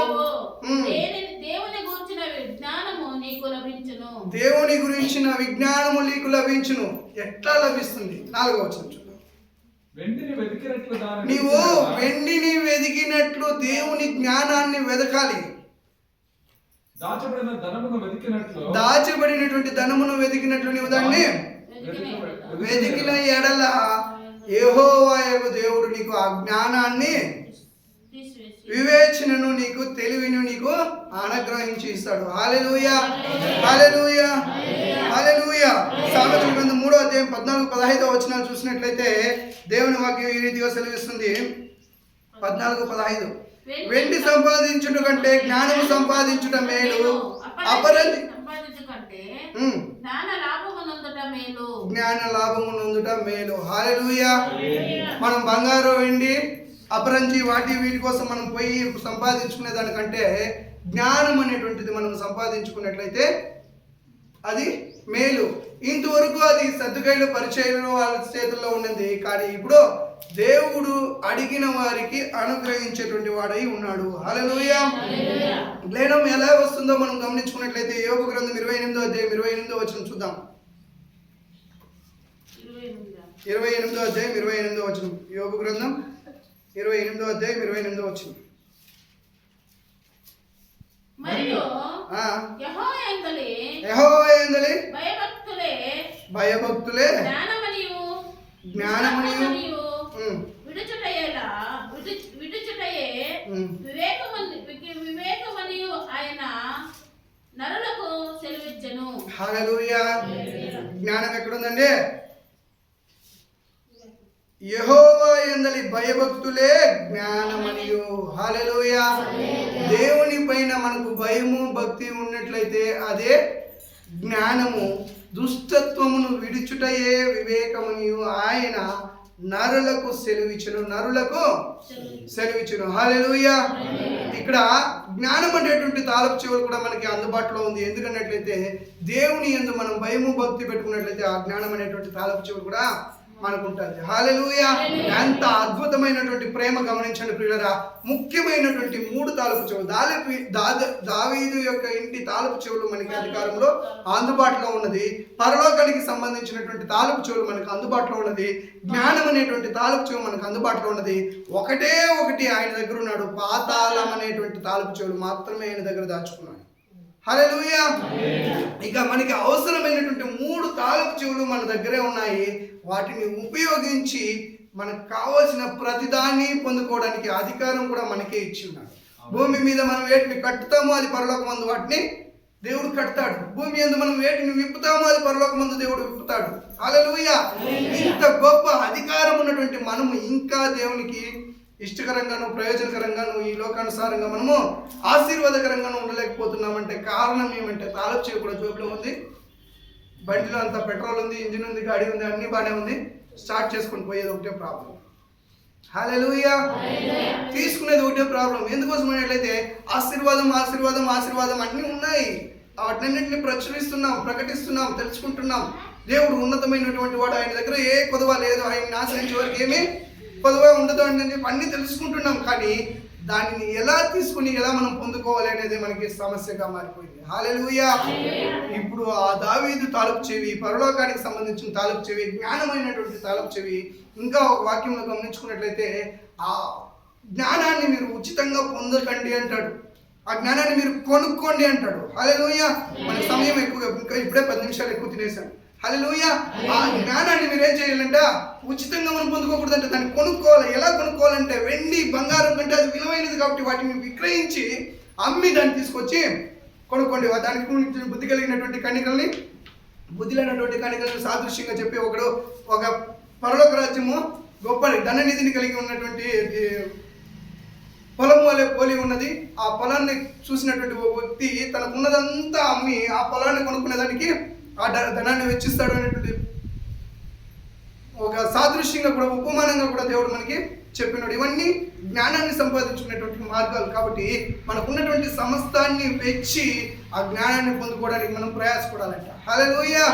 దేవుని గురించిన విజ్ఞానము నీకు లభించును. దేవుని గురించిన విజ్ఞానము నీకు లభించును. ఎట్లా లభిస్తుంది? 4వ వచనం చూద్దాం. వెండిని వెతికినట్లు దానిని నీవు వెండిని వెదికినట్లు దేవుని జ్ఞానాన్ని వెదకాలి. దాచబడినటువంటి ధనమును వెతికినట్లు నీవు దాన్ని వెతికిన ఎడల యెహోవాయగు దేవుడు నీకు ఆ జ్ఞానాన్ని వివేచనను నీకు తెలివిని నీకు అనుగ్రహించి ఇస్తాడు. హల్లెలూయా హల్లెలూయా హల్లెలూయా. సామెతల గ్రంథం 3వ అధ్యాయం 14-15 వచనాలు చూసినట్లయితే దేవుని వాక్యం ఈ రీతిగా సెలవిస్తుంది. 14-15 వెండి సంపాదించుట కంటే జ్ఞానము సంపాదించుట మేలు, జ్ఞాన లాభము నొందుట మేలు. హల్లెలూయా. మనం బంగారు వెండి అపరంజి వీటి కోసం మనం పోయి సంపాదించుకునే దానికంటే జ్ఞానం అనేటువంటిది మనం సంపాదించుకున్నట్లయితే అది మేలు. ఇంతవరకు అది సర్దుకాయలు పరిచయాలు వాళ్ళ చేతుల్లో ఉన్నది, కానీ ఇప్పుడు దేవుడు అడిగిన వారికి అనుగ్రహించేటువంటి వాడై ఉన్నాడు. హల్లెలూయా. జ్ఞానం ఎలా వస్తుందో మనం గమనించుకున్నట్లయితే యోబు గ్రంథం 28వ అధ్యాయం 28వ వచనం చూద్దాం. 28వ అధ్యాయం 28వ వచనం. యోబు గ్రంథం 28వ అధ్యాయం 28వ వచనం. మరియు యెహోవా యందలి భయభక్తులే జ్ఞానమనియు వివేకమనియు ఆయన నరులకు సెలవిచ్చెను. హల్లెలూయా. జ్ఞానం ఎక్కడుందండి? యెహోవా యందలి భయభక్తులే జ్ఞానమనియు. హల్లెలూయా. దేవుని పైన మనకు భయము భక్తి ఉన్నట్లయితే అదే జ్ఞానము. దుష్టత్వమును విడుచుటయే వివేకమనియు ఆయన నరులకు సెలవిచ్చును. హల్లెలూయా. ఇక్కడ జ్ఞానం అనేటువంటి తాళపు చెవులు కూడా మనకి అందుబాటులో ఉంది. ఎందుకన్నట్లయితే దేవుని యందు మనం భయము భక్తి పెట్టుకున్నట్లయితే ఆ జ్ఞానం అనేటువంటి తాళపు చెవులు కూడా మనకు ఉంటుంది. హల్లెలూయా. ఎంత అద్భుతమైనటువంటి ప్రేమ గమనించండి ప్రియులరా. ముఖ్యమైనటువంటి 3 తాళపు చెవులు దావీదు యొక్క ఇంటి తాళపు చెవులు మనకి అధికారంలో అందుబాటులో ఉన్నది. పరలోకానికి సంబంధించినటువంటి తాళపు చెవులు మనకు అందుబాటులో ఉన్నది. జ్ఞానం అనేటువంటి తాళపు చెవు మనకు అందుబాటులో ఉన్నది. ఒకటే ఒకటి ఆయన దగ్గర ఉన్నాడు. పాతాళం అనేటువంటి తాళపు చెవులు మాత్రమే ఆయన దగ్గర దాచుకున్నాడు. హల్లెలూయా. ఇక మనకి అవసరమైనటువంటి 3 తాళపు చెవులు మన దగ్గరే ఉన్నాయి. వాటిని ఉపయోగించి మనకు కావలసిన ప్రతిదాన్ని పొందుకోవడానికి అధికారం కూడా మనకే ఇచ్చి ఉన్నాడు. భూమి మీద మనం వేటిని కట్టుతామో అది పరలోకమందు వాటిని దేవుడు కడతాడు. భూమి యందు మనం వేటిని విప్పుతామో అది పరలోకమందు దేవుడు విప్పుతాడు. హల్లెలూయా. ఇంత గొప్ప అధికారం ఉన్నటువంటి మనము ఇంకా దేవునికి ఇష్టకరంగాను ప్రయోజనకరంగాను ఈ లోకానుసారంగా మనము ఆశీర్వాదకరంగాను ఉండలేకపోతున్నామంటే కారణం ఏమంటే తాళపు చెవి కూడా జోబులో ఉంది, బండిలో అంతా పెట్రోల్ ఉంది, ఇంజిన్ ఉంది, గాడి ఉంది, అన్ని బాగానే ఉంది. స్టార్ట్ చేసుకొని పోయేది ఒకటే ప్రాబ్లం. హల్లెలూయా. తీసుకునేది ఒకటే ప్రాబ్లం. ఎందుకోసం అనేట్లయితే ఆశీర్వాదం ఆశీర్వాదం ఆశీర్వాదం అన్నీ ఉన్నాయి. వాటినన్నింటినీ ప్రకటిస్తున్నాం, తెలుసుకుంటున్నాం. దేవుడు ఉన్నతమైనటువంటి వాడు, ఆయన దగ్గర ఏ కొదవ లేదు, ఆయన ఆశ్రయించే వరకు ఏమీ కొదవ ఉండదు అని చెప్పి అన్నీ తెలుసుకుంటున్నాం. కానీ దానిని ఎలా తీసుకుని ఎలా మనం పొందుకోవాలి అనేది మనకి సమస్యగా మారిపోయింది. హల్లెలూయా. ఇప్పుడు ఆ దావీదు తాళపు చెవి, పరలోకానికి సంబంధించిన తాళపు చెవి, జ్ఞానమైనటువంటి తాళపు చెవి. ఇంకా ఒక వాక్యంలో గమనించుకున్నట్లయితే ఆ జ్ఞానాన్ని మీరు ఉచితంగా పొందకండి అంటాడు. ఆ జ్ఞానాన్ని మీరు కొనుక్కోండి అంటాడు. హల్లెలూయా. మన సమయం ఎక్కువగా, ఇంకా ఇప్పుడే 10 నిమిషాలు ఎక్కువ తినేసాం. హల్లెలూయా. ఆ జ్ఞానాన్ని మీరు ఏం చేయాలంట? ఉచితంగా మనం పొందుకోకూడదంటే దాన్ని కొనుక్కోవాలి. ఎలా కొనుక్కోవాలంటే వెండి బంగారం కంటే అది విలువైనది కాబట్టి వాటిని విక్రయించి అమ్మి దాన్ని తీసుకొచ్చి కొనుక్కోండి. దానికి గురించి బుద్ధి కలిగినటువంటి కన్యకల్ని, బుద్ధి లేనటువంటి కన్యకలను సాదృశ్యంగా చెప్పి ఒక పరలోక రాజ్యము గొప్ప ధననిధిని కలిగి ఉన్నటువంటి పొలం వలె పోలి ఉన్నది. ఆ పొలాన్ని చూసినటువంటి ఓ వ్యక్తి తనకున్నదంతా అమ్మి ఆ పొలాన్ని కొనుక్కునేదానికి ఆ ధనాన్ని వెచ్చిస్తాడు అనేటువంటి ఒక సాదృశ్యంగా కూడా, ఉపమానంగా కూడా దేవుడు మనకి చెప్పినాడు. ఇవన్నీ జ్ఞానాన్ని సంపాదించుకునేటువంటి మార్గాలు. కాబట్టి మనకున్నటువంటి సమస్తాన్ని వెచ్చి ఆ జ్ఞానాన్ని పొందుకోవడానికి మనం ప్రయాసపడాలంట. హల్లెలూయా.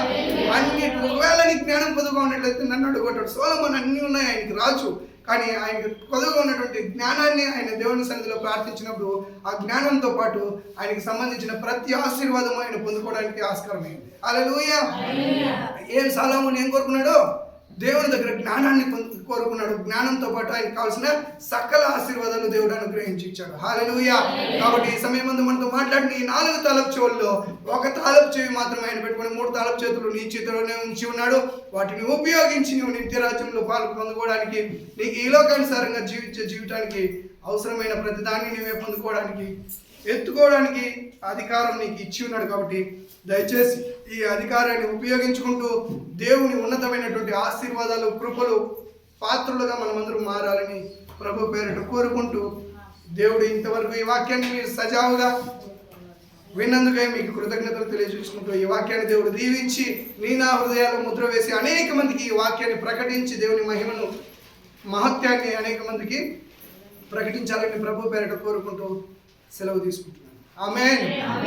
ఒకవేళ నీ జ్ఞానం పొదుగా ఉన్నట్లయితే నన్ను అడుగుతాడు. సొలొమోను అన్నీ ఉన్నాయి, ఆయనకి రాజు, కానీ ఆయనకు పొదుగా ఉన్నటువంటి జ్ఞానాన్ని ఆయన దేవుని సన్నిధిలో ప్రార్థించినప్పుడు ఆ జ్ఞానంతో పాటు ఆయనకి సంబంధించిన ప్రతి ఆశీర్వాదం ఆయన పొందుకోవడానికి ఆస్కారమైంది. హల్లెలూయా. ఏం సొలొమోను ఏం కోరుకున్నాడు? దేవుని దగ్గర జ్ఞానాన్ని కోరుకున్నాడు. జ్ఞానంతో పాటు ఆయనకు కావాల్సిన సకల ఆశీర్వాదాలు దేవుడు అనుగ్రహించి ఇచ్చాడు. హల్లెలూయా. కాబట్టి ఈ సమయం ముందు మనతో మాట్లాడిన ఈ 4 తాళపు చెవుల్లో ఒక తాళపు చెవి మాత్రం ఆయన పెట్టుకుని 3 తాళపు చేతులు నీ చేతిలోనే ఉంచి ఉన్నాడు. వాటిని ఉపయోగించి నువ్వు నిత్యరాజ్యంలో పాలు పొందుకోవడానికి, నీకు ఈ లోకానుసారంగా జీవించే జీవితానికి అవసరమైన ప్రతి దాన్ని నువ్వే పొందుకోవడానికి, ఎత్తుకోవడానికి అధికారం నీకు ఇచ్చి ఉన్నాడు. కాబట్టి దయచేసి ఈ అధికారాన్ని ఉపయోగించుకుంటూ దేవుని ఉన్నతమైనటువంటి ఆశీర్వాదాలు, కృపలు పాత్రులుగా మనమందరం మారాలని ప్రభు పేరిట కోరుకుంటూ, దేవుడు ఇంతవరకు ఈ వాక్యాన్ని మీరు సజావుగా విన్నందుకే మీకు కృతజ్ఞతలు తెలియజేసుకుంటూ, ఈ వాక్యాన్ని దేవుడు దీవించి నా హృదయాల్లో ముద్ర వేసి అనేక మందికి ఈ వాక్యాన్ని ప్రకటించి దేవుని మహిమను, మహత్యాన్ని అనేక మందికి ప్రకటించాలని ప్రభు పేరిట కోరుకుంటూ సెలవు తీసుకుంటున్నాను. ఆమేన్.